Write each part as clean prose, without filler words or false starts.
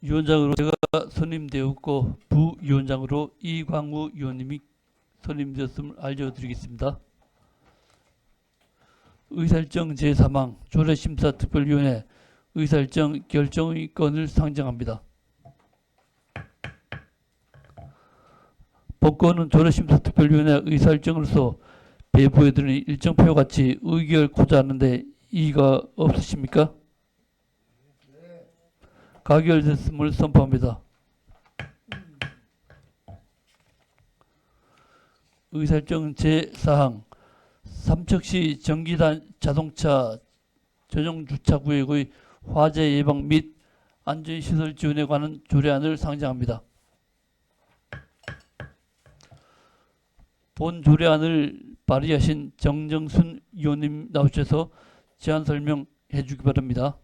위원장으로 제가 선임되었고 부위원장으로 이광우 위원님이 선임되었음을 알려드리겠습니다. 의사일정 제3항 조례심사특별위원회 의사일정 결정의 건을 상정합니다. 본건은 조례심사특별위원회 의사일정으로서 배부해드린 일정표와 같이 의결코자 하는데 이의가 없으십니까? 가결됐음을 선포합니다. 의사일정 제4항 삼척시 전기자동차 전용주차구역의 화재 예방 및 안전시설 지원에 관한 조례안을 상정합니다. 본 조례안을 발의하신 정정순 의원님 나오셔서 제안 설명해 주기 바랍니다.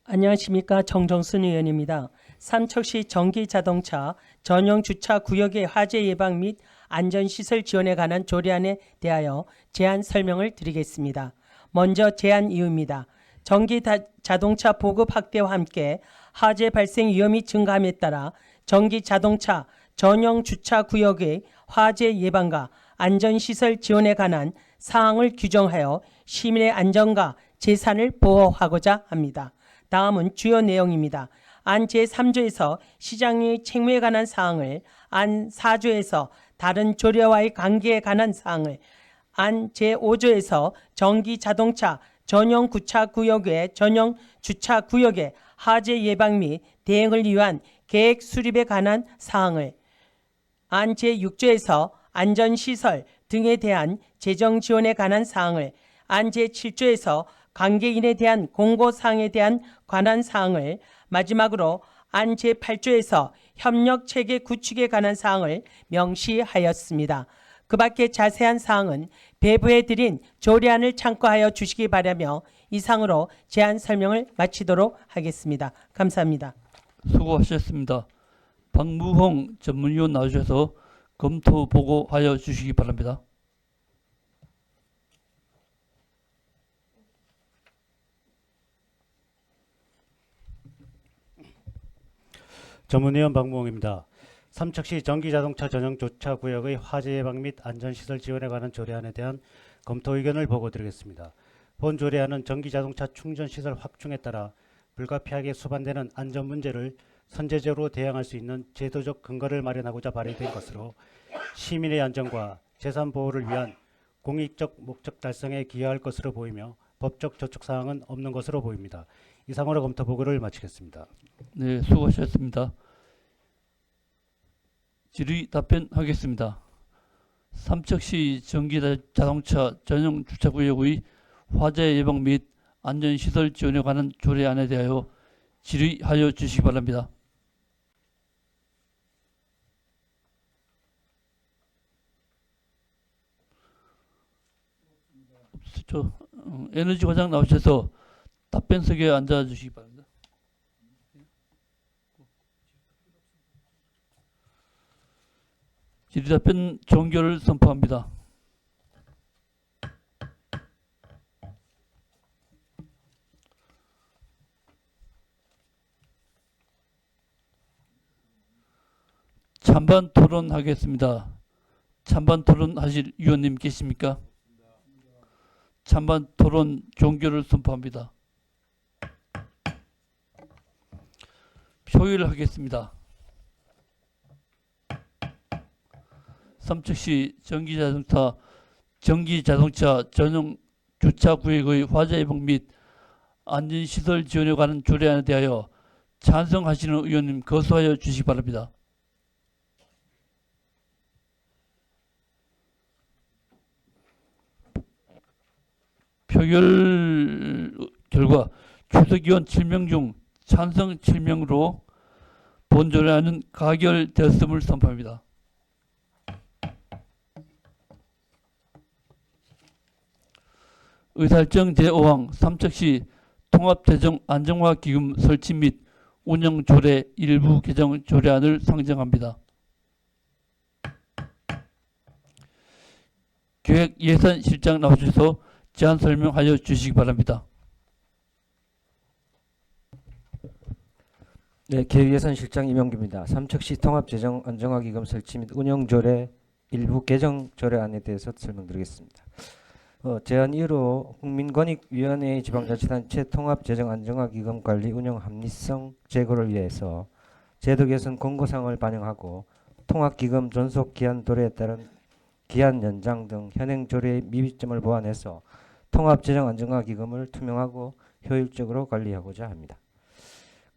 안녕하십니까. 정정순 의원입니다. 삼척시 전기자동차 전용주차구역의 화재 예방 및 안전시설 지원에 관한 조례안에 대하여 제안 설명을 드리겠습니다. 먼저 제안 이유입니다. 전기자동차 보급 확대와 함께 화재 발생 위험이 증가함에 따라 전기자동차 전용주차구역의 화재 예방과 안전시설 지원에 관한 사항을 규정하여 시민의 안전과 재산을 보호하고자 합니다. 다음은 주요 내용입니다. 안 제3조에서 시장의 책무에 관한 사항을, 안 4조에서 다른 조례와의 관계에 관한 사항을, 안 제5조에서 전기자동차 전용 주차구역의 전용 주차구역의 화재 예방 및 대응을 위한 계획 수립에 관한 사항을, 안 제6조에서 안전시설 등에 대한 재정 지원에 관한 사항을, 안 제7조에서 관계인에 대한 공고사항에 대한 관한 사항을, 마지막으로 안 제8조에서 협력체계 구축에 관한 사항을 명시하였습니다. 그 밖에 자세한 사항은 배부해드린 조례안을 참고하여 주시기 바라며 이상으로 제안 설명을 마치도록 하겠습니다. 감사합니다. 수고하셨습니다. 박무홍 전문위원 나오셔서 검토 보고하여 주시기 바랍니다. 전문위원 박무홍입니다. 삼척시 전기자동차 전용주차구역의 화재 예방 및 안전시설 지원에 관한 조례안에 대한 검토 의견을 보고드리겠습니다. 본 조례안은 전기자동차 충전시설 확충에 따라 불가피하게 수반되는 안전 문제를 선제적으로 대응할 수 있는 제도적 근거를 마련하고자 발의된 것으로 시민의 안전과 재산 보호를 위한 공익적 목적 달성에 기여할 것으로 보이며 법적 저촉사항은 없는 것으로 보입니다. 이상으로 검토 보고를 마치겠습니다. 네, 수고하셨습니다. 질의 답변하겠습니다. 삼척시 전기자동차 전용 주차구역의 화재 예방 및 안전시설 지원에 관한 조례안에 대하여 질의하여 주시기 바랍니다. 에너지 과장 나오셔서 답변석에 앉아 주시기 바랍니다. 질의답변 종결을 선포합니다. 찬반 토론하겠습니다. 찬반 토론하실 위원님 계십니까? 찬반 토론 종결을 선포합니다. 표결하겠습니다. 삼척시 전기자동차 전용 주차구역의 화재 예방 및 안전시설 지원에 관한 조례안에 대하여 찬성하시는 의원님 거수하여 주시기 바랍니다. 표결 결과 출석위원 7명 중 찬성 7명으로 본 조례안은 가결되었음을 선포합니다. 의사일정 제5항 삼척시 통합재정 안정화기금 설치 및 운영 조례 일부 개정 조례안을 상정합니다. 기획예산실장 나오셔서 제안 설명하여 주시기 바랍니다. 네, 기획예산실장 이명규입니다. 삼척시 통합재정안정화기금 설치 및 운영조례 일부 개정 조례안에 대해서 설명드리겠습니다. 제안 1호 국민권익위원회의 지방자치단체 통합재정안정화기금 관리 운영 합리성 제고를 위해서 제도 개선 권고사항을 반영하고 통합기금 존속기한 도래에 따른 기한 연장 등 현행 조례의 미비점을 보완해서 통합재정안정화기금을 투명하고 효율적으로 관리하고자 합니다.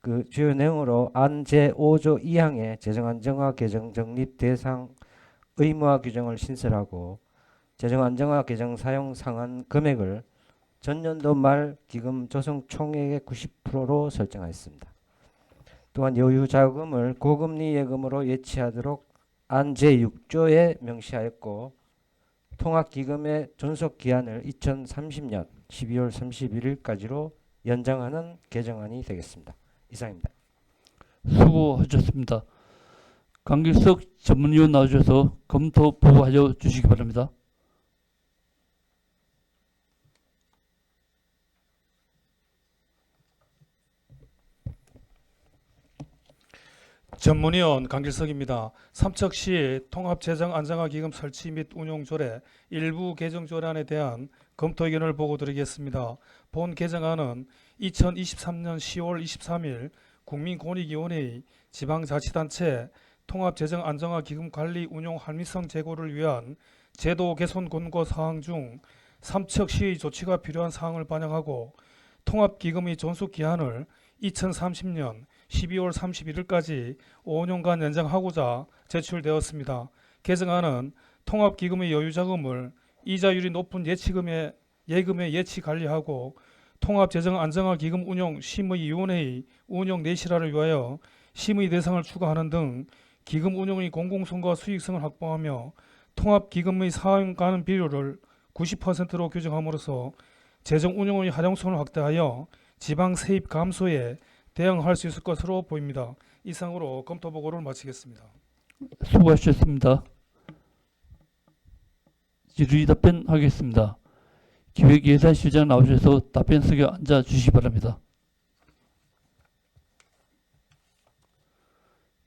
그 주요 내용으로 안 제5조 2항의 재정안정화 개정 적립 대상 의무화 규정을 신설하고 재정안정화 개정 사용 상한 금액을 전년도 말 기금 조성 총액의 90%로 설정하였습니다. 또한 여유 자금을 고금리 예금으로 예치하도록 안 제6조에 명시하였고 통합기금의 존속 기한을 2030년 12월 31일까지로 연장하는 개정안이 되겠습니다. 이상입니다. 수고하셨습니다. 강길석 전문위원 나오셔서 검토 보고하여 주시기 바랍니다. 전문위원 강길석입니다. 삼척시 통합재정안정화기금 설치 및 운용조례 일부 개정조례안에 대한 검토 의견을 보고드리겠습니다. 본 개정안은 2023년 10월 23일 국민권익위원회의 지방자치단체 통합재정안정화기금 관리 운용 합리성 제고를 위한 제도 개선 권고 사항 중 삼척시의 조치가 필요한 사항을 반영하고 통합기금의 존속 기한을 2030년 12월 31일까지 5년간 연장하고자 제출되었습니다. 개정안은 통합기금의 여유자금을 이자율이 높은 예금에 예치 관리하고 통합재정안정화기금 운용 심의위원회의 운영 내실화를 위하여 심의 대상을 추가하는 등 기금 운용의 공공성과 수익성을 확보하며 통합기금의 사용 가능 비율을 90%로 규정함으로써 재정 운용의 활용성을 확대하여 지방 세입 감소에 대응할 수 있을 것으로 보입니다. 이상으로 검토 보고를 마치겠습니다. 수고하셨습니다. 질의 답변하겠습니다. 기획예산실장 나오셔서 답변석에 앉아 주시기 바랍니다.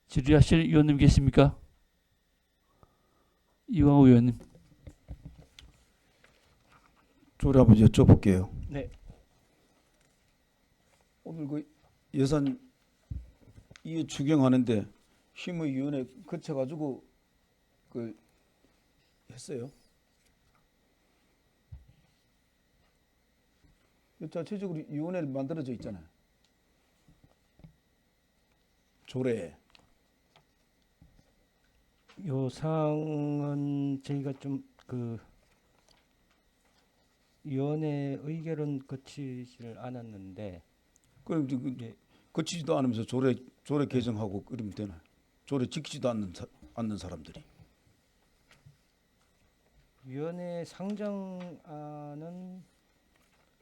질의하실 의원님 계십니까? 이광호 의원님. 조례 한번 여쭤볼게요. 네. 오늘 그 예산 이 추경하는데 심의위원회 거쳐가지고 그 했어요. 자체적으로 위원회를 만들어져 있잖아요. 조례에. 요 사항은 저희가 좀 그 위원회 의결은 거치지를 않았는데 그럼 예. 거치지도 않으면서 조례 개정하고 그러면 되나요? 조례 지키지도 않는 사람들이. 위원회 상정안은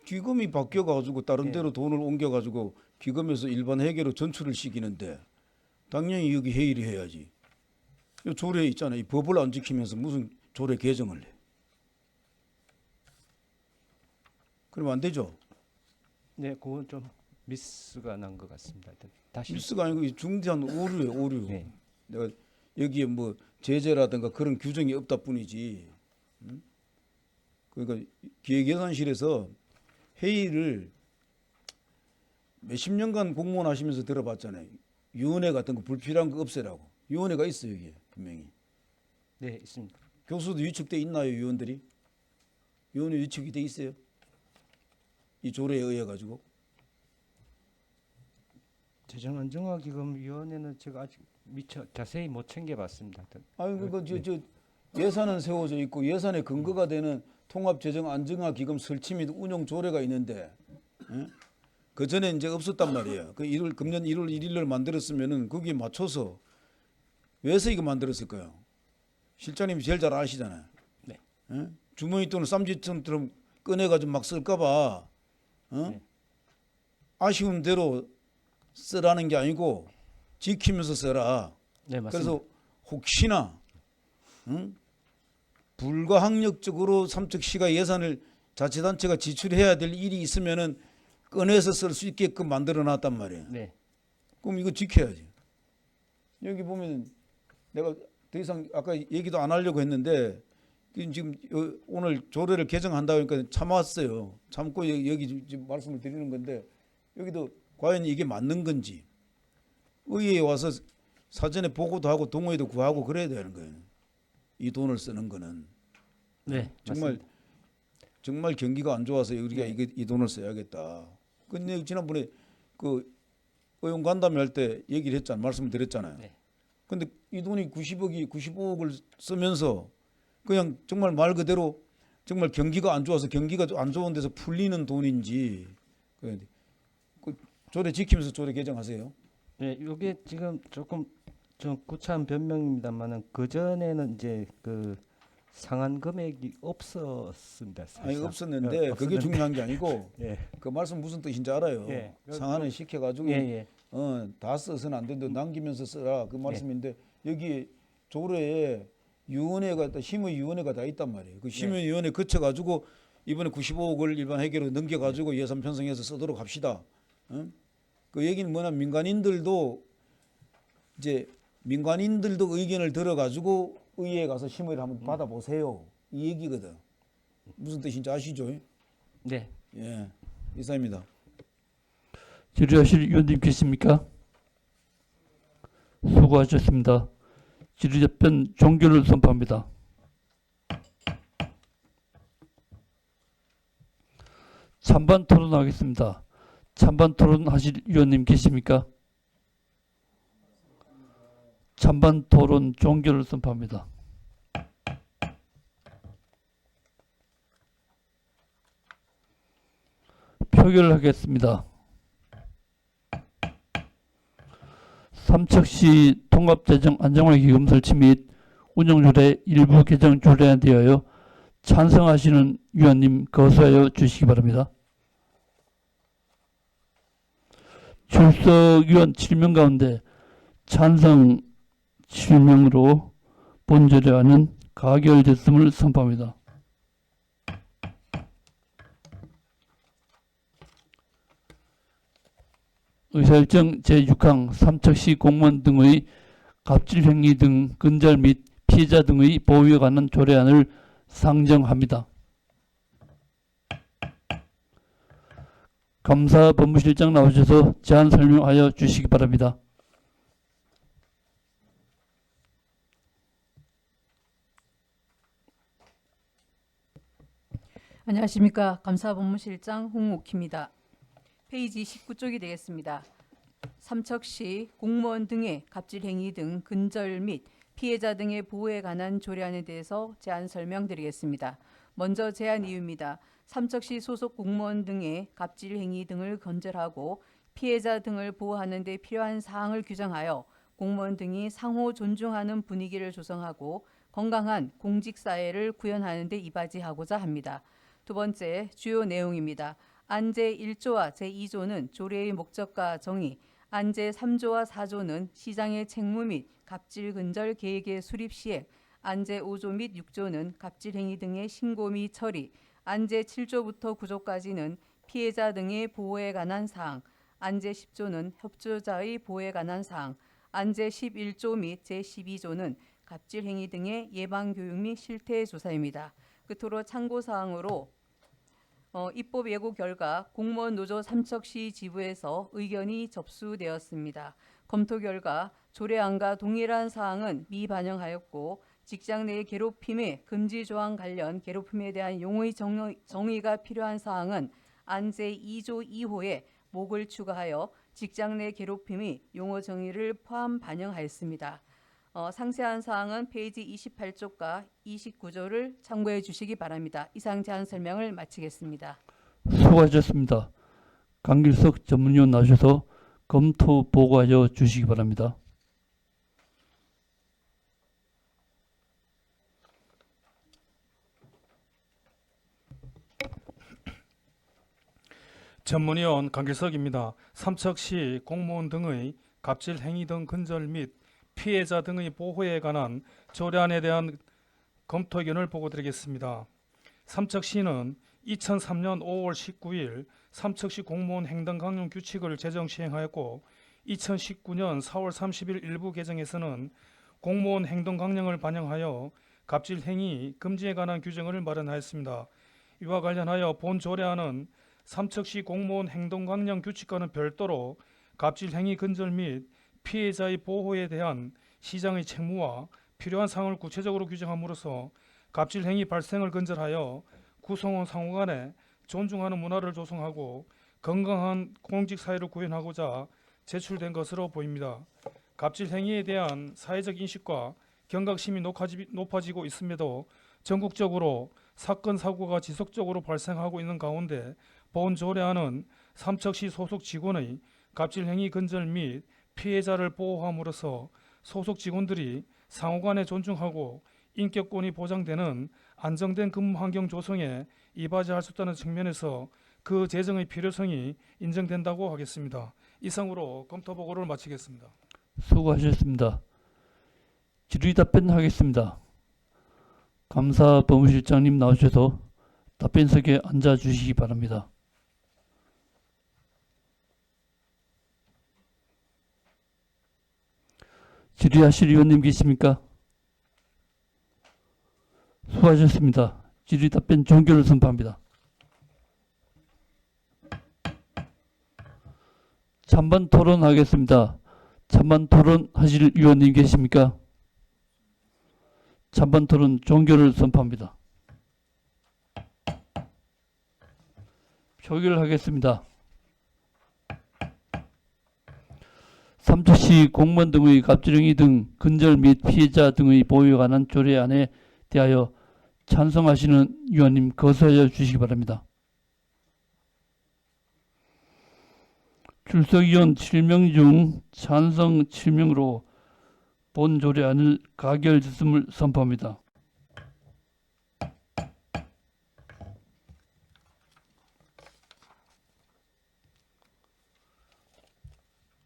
기금이 바뀌어가지고 다른 예. 데로 돈을 옮겨가지고 기금에서 일반 회계로 전출을 시키는데 당연히 여기 회의를 해야지. 이 조례 있잖아요. 이 법을 안 지키면서 무슨 조례 개정을 해. 그러면 안 되죠. 네, 그건 좀 미스가 난 것 같습니다. 다시 미스가 아니고 이 중대한 오류예요. 오류. 네. 내가 여기에 뭐 제재라든가 그런 규정이 없다 뿐이지. 그러니까 기획예산실에서 회의를 몇십 년간 공무원 하시면서 들어봤잖아요. 위원회 같은 거 불필요한 거 없애라고. 위원회가 있어요, 여기에 분명히. 네, 있습니다. 교수도 위축돼 있나요, 위원들이? 위원회 위축이 돼 있어요? 이 조례에 의해 가지고. 재정안정화기금위원회는 제가 아직 미처 자세히 못 챙겨봤습니다. 아니 그거 저 예산은 세워져 있고 예산의 근거가 되는 통합재정안정화기금 설치 및 운영 조례가 있는데 그 전에 이제 없었단 말이에요. 그 금년 1월 1일을 만들었으면은 거기에 맞춰서 왜서 이거 만들었을까요? 실장님이 제일 잘 아시잖아요. 네. 주머니 돈을 쌈짓돈처럼 꺼내가지고 막 쓸까봐 네. 아쉬운 대로 쓰라는 게 아니고 지키면서 써라. 네, 맞습니다. 그래서 혹시나 불가항력적으로 삼척시가 예산을 자치단체가 지출해야 될 일이 있으면은 꺼내서 쓸 수 있게끔 만들어 놨단 말이에요. 네. 그럼 이거 지켜야지. 여기 보면 내가 더 이상 아까 얘기도 안 하려고 했는데 지금 오늘 조례를 개정한다 그러니까 참았어요. 참고 여기 지금 말씀을 드리는 건데 여기도 과연 이게 맞는 건지 의회에 와서 사전에 보고도 하고 동의도 구하고 그래야 되는 거예요. 이 돈을 쓰는 거는 네. 정말 맞습니다. 정말 경기가 안 좋아서 우리가 네. 이 돈을 써야겠다. 근데 지난번에 그 의원 간담회 할 때 얘기를 했잖아요. 말씀을 드렸잖아요. 네. 근데 이 돈이 95억을 쓰면서 그냥 정말 말 그대로 정말 경기가 안 좋아서 경기가 안 좋은 데서 풀리는 돈인지 그 조례 지키면서 조례 개정하세요. 네, 이게 지금 조금 좀 구차한 변명입니다만은 그 전에는 이제 그 상한 금액이 없었습니다. 아니 사실상. 없었는데 그게 없었는데. 중요한 게 아니고 예, 그 말씀 무슨 뜻인지 알아요. 예. 상한을 시켜가지고 예, 예. 다 써서는 안 된다. 남기면서 써라 그 말씀인데 여기 조례에 위원회가 있다, 심의위원회가 다 있단 말이에요. 그 심의위원회 거쳐가지고 이번에 95억을 일반 회계로 넘겨가지고 예산 편성해서 쓰도록 합시다. 그 얘기는 뭐냐 민간인들도 의견을 들어가지고 의회에 가서 심의를 한번 받아보세요. 이 얘기거든. 무슨 뜻인지 아시죠? 네. 예, 이사입니다. 질의하실 위원님 계십니까? 수고하셨습니다. 질의 답변 종결을 선포합니다. 찬반 토론하겠습니다. 찬반 토론하실 위원님 계십니까? 찬반 토론 종결을 선포합니다. 표결하겠습니다. 삼척시 통합재정 안정화기금 설치 및 운영조례 일부 개정 조례에 대하여 찬성하시는 위원님 거수하여 주시기 바랍니다. 출석 위원 7명 가운데 찬성 7명으로 본조례안은 가결됐음을 선포합니다. 의사일정 제6항 삼척시 공무원 등의 갑질행위 등 근절 및 피해자 등의 보호에 관한 조례안을 상정합니다. 감사 법무실장 나오셔서 제안 설명하여 주시기 바랍니다. 안녕하십니까. 감사법무실장 홍옥희입니다. 페이지 19쪽이 되겠습니다. 삼척시 공무원 등의 갑질행위 등 근절 및 피해자 등의 보호에 관한 조례안에 대해서 제안 설명드리겠습니다. 먼저 제안 이유입니다. 삼척시 소속 공무원 등의 갑질행위 등을 건절하고 피해자 등을 보호하는 데 필요한 사항을 규정하여 공무원 등이 상호 존중하는 분위기를 조성하고 건강한 공직사회를 구현하는 데 이바지하고자 합니다. 두 번째 주요 내용입니다. 안제 1조와 제2조는 조례의 목적과 정의, 안제 3조와 4조는 시장의 책무 및 갑질 근절 계획의 수립 시행, 안제 5조 및 6조는 갑질행위 등의 신고 및 처리, 안제 7조부터 9조까지는 피해자 등의 보호에 관한 사항, 안제 10조는 협조자의 보호에 관한 사항, 안제 11조 및 제12조는 갑질행위 등의 예방교육 및 실태조사입니다. 끝으로 참고사항으로 입법 예고 결과 공무원 노조 삼척시 지부에서 의견이 접수되었습니다. 검토 결과 조례안과 동일한 사항은 미반영하였고 직장 내 괴롭힘의 금지 조항 관련 괴롭힘에 대한 용의 정의가 필요한 사항은 안제 2조 2호에 목을 추가하여 직장 내 괴롭힘의 용어 정의를 포함 반영하였습니다. 상세한 사항은 페이지 28쪽과 29조를 참고해 주시기 바랍니다. 이상 제안 설명을 마치겠습니다. 수고하셨습니다. 강길석 전문위원 나오셔서 검토 보고하여 주시기 바랍니다. 전문위원 강길석입니다. 삼척시 공무원 등의 갑질 행위 등 근절 및 피해자 등의 보호에 관한 조례안에 대한 검토 의견을 보고드리겠습니다. 삼척시는 2003년 5월 19일 삼척시 공무원 행정강령 규칙을 제정 시행하였고 2019년 4월 30일 일부 개정에서는 공무원 행동강령을 반영하여 갑질 행위 금지에 관한 규정을 마련하였습니다. 이와 관련하여 본 조례안은 삼척시 공무원 행동강령 규칙과는 별도로 갑질 행위 근절 및 피해자의 보호에 대한 시장의 책무와 필요한 사항을 구체적으로 규정함으로써 갑질 행위 발생을 근절하여 구성원 상호 간에 존중하는 문화를 조성하고 건강한 공직 사회를 구현하고자 제출된 것으로 보입니다. 갑질 행위에 대한 사회적 인식과 경각심이 높아지고 있음에도 전국적으로 사건 사고가 지속적으로 발생하고 있는 가운데 본 조례안은 삼척시 소속 직원의 갑질 행위 근절 및 피해자를 보호함으로써 소속 직원들이 상호간에 존중하고 인격권이 보장되는 안정된 근무 환경 조성에 이바지할 수 있다는 측면에서 그 제정의 필요성이 인정된다고 하겠습니다. 이상으로 검토 보고를 마치겠습니다. 수고하셨습니다. 질의 답변하겠습니다. 감사법무실장님 나오셔서 답변석에 앉아 주시기 바랍니다. 질의하실 의원님 계십니까? 수고하셨습니다. 질의 답변 종결을 선포합니다. 찬반 토론하겠습니다. 찬반 토론하실 의원님 계십니까? 찬반 토론 종결을 선포합니다. 표결하겠습니다. 삼척시 공무원 등의 갑질행위 등 근절 및 피해자 등의 보호에 관한 조례안에 대하여 찬성하시는 의원님 거소하여 주시기 바랍니다. 출석의원 7명 중 찬성 7명으로 본 조례안을 가결됐음을 선포합니다.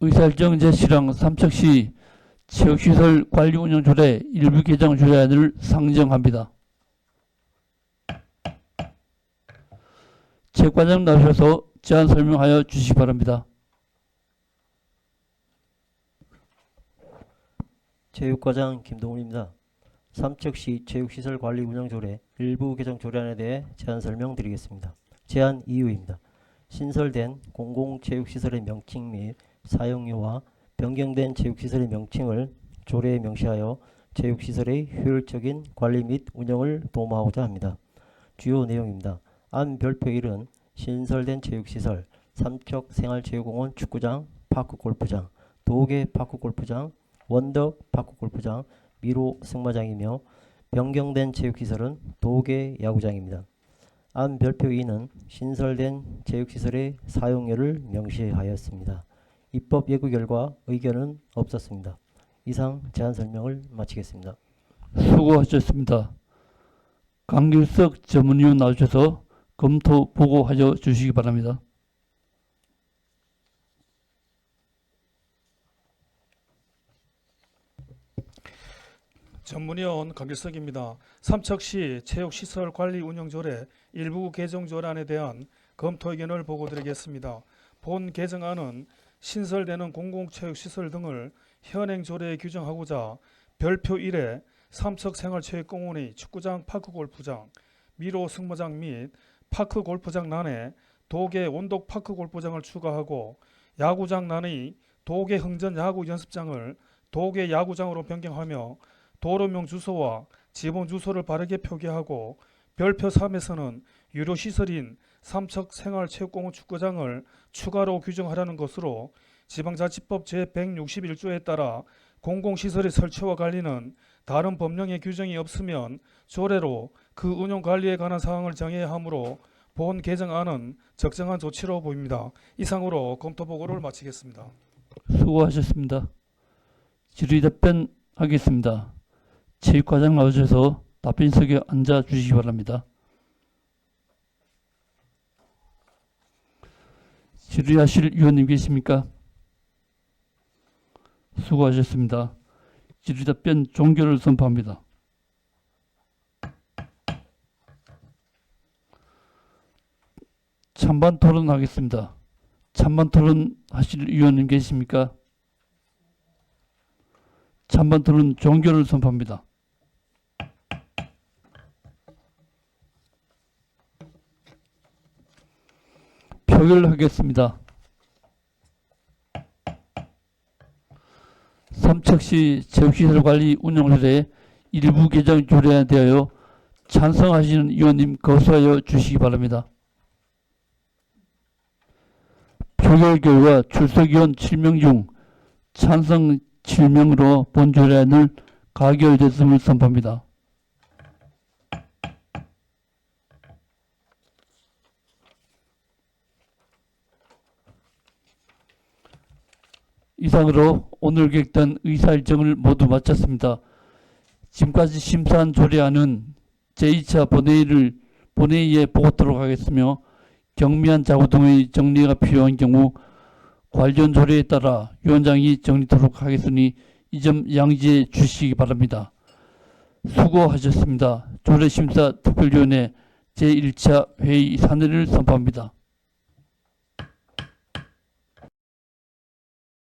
의사일정 제시랑 삼척시 체육시설 관리운영조례 일부 개정 조례안을 상정합니다. 체육과장 나오셔서 제안 설명하여 주시기 바랍니다. 체육과장 김동훈입니다. 삼척시 체육시설관리운영조례 일부 개정 조례안에 대해 제안 설명드리겠습니다. 제안 이유입니다. 신설된 공공체육시설의 명칭 및 사용료와 변경된 체육시설의 명칭을 조례에 명시하여 체육시설의 효율적인 관리 및 운영을 도모하고자 합니다. 주요 내용입니다. 안 별표 1은 신설된 체육시설, 삼척 생활체육공원 축구장, 파크골프장, 도계 파크골프장, 원덕 파크골프장, 미로 승마장이며 변경된 체육시설은 도계 야구장입니다. 안 별표 2는 신설된 체육시설의 사용료를 명시하였습니다. 입법 예고 결과 의견은 없었습니다. 이상 제안 설명을 마치겠습니다. 수고하셨습니다. 강길석 전문위원 나오셔서 검토 보고하여 주시기 바랍니다. 전문위원 강길석입니다. 삼척시 체육시설관리운영조례 일부 개정 조례안에 대한 검토 의견을 보고드리겠습니다. 본 개정안은 신설되는 공공체육시설 등을 현행 조례에 규정하고자 별표 1에 삼척생활체육공원의 축구장, 파크골프장, 미로 승마장 및 파크골프장 난에 도계 원독 파크골프장을 추가하고 야구장 난의 도계 흥전 야구연습장을 도계 야구장으로 변경하며 도로명 주소와 지번 주소를 바르게 표기하고 별표 3에서는 유료시설인 삼척생활체육공원 축구장을 추가로 규정하라는 것으로 지방자치법 제161조에 따라 공공시설의 설치와 관리는 다른 법령의 규정이 없으면 조례로 그 운영관리에 관한 사항을 정해야 하므로 본 개정안은 적정한 조치로 보입니다. 이상으로 검토보고를 마치겠습니다. 수고하셨습니다. 질의 답변하겠습니다. 체육과장 나오셔서 답변석에 앉아 주시기 바랍니다. 질의하실 위원님 계십니까? 수고하셨습니다. 질의 답변 종결을 선포합니다. 찬반 토론하겠습니다. 찬반 토론 하실 의원님 계십니까? 찬반 토론 종결을 선포합니다. 표결하겠습니다. 삼척시 체육시설관리 운영조례 일부 개정 조례에 대하여 찬성하시는 의원님 거수하여 주시기 바랍니다. 표결 결과 출석의원 7명 중 찬성 7명으로 본 조례안을 가결됐음을 선포합니다. 이상으로 오늘 계획된 의사 일정을 모두 마쳤습니다. 지금까지 심사한 조례안은 제2차 본회의에 보고토록 하겠으며 경미한 자구 등의 정리가 필요한 경우 관련 조례에 따라 위원장이 정리토록 하겠으니 이 점 양지해 주시기 바랍니다. 수고하셨습니다. 조례심사 특별위원회 제1차 회의 사내를 선포합니다.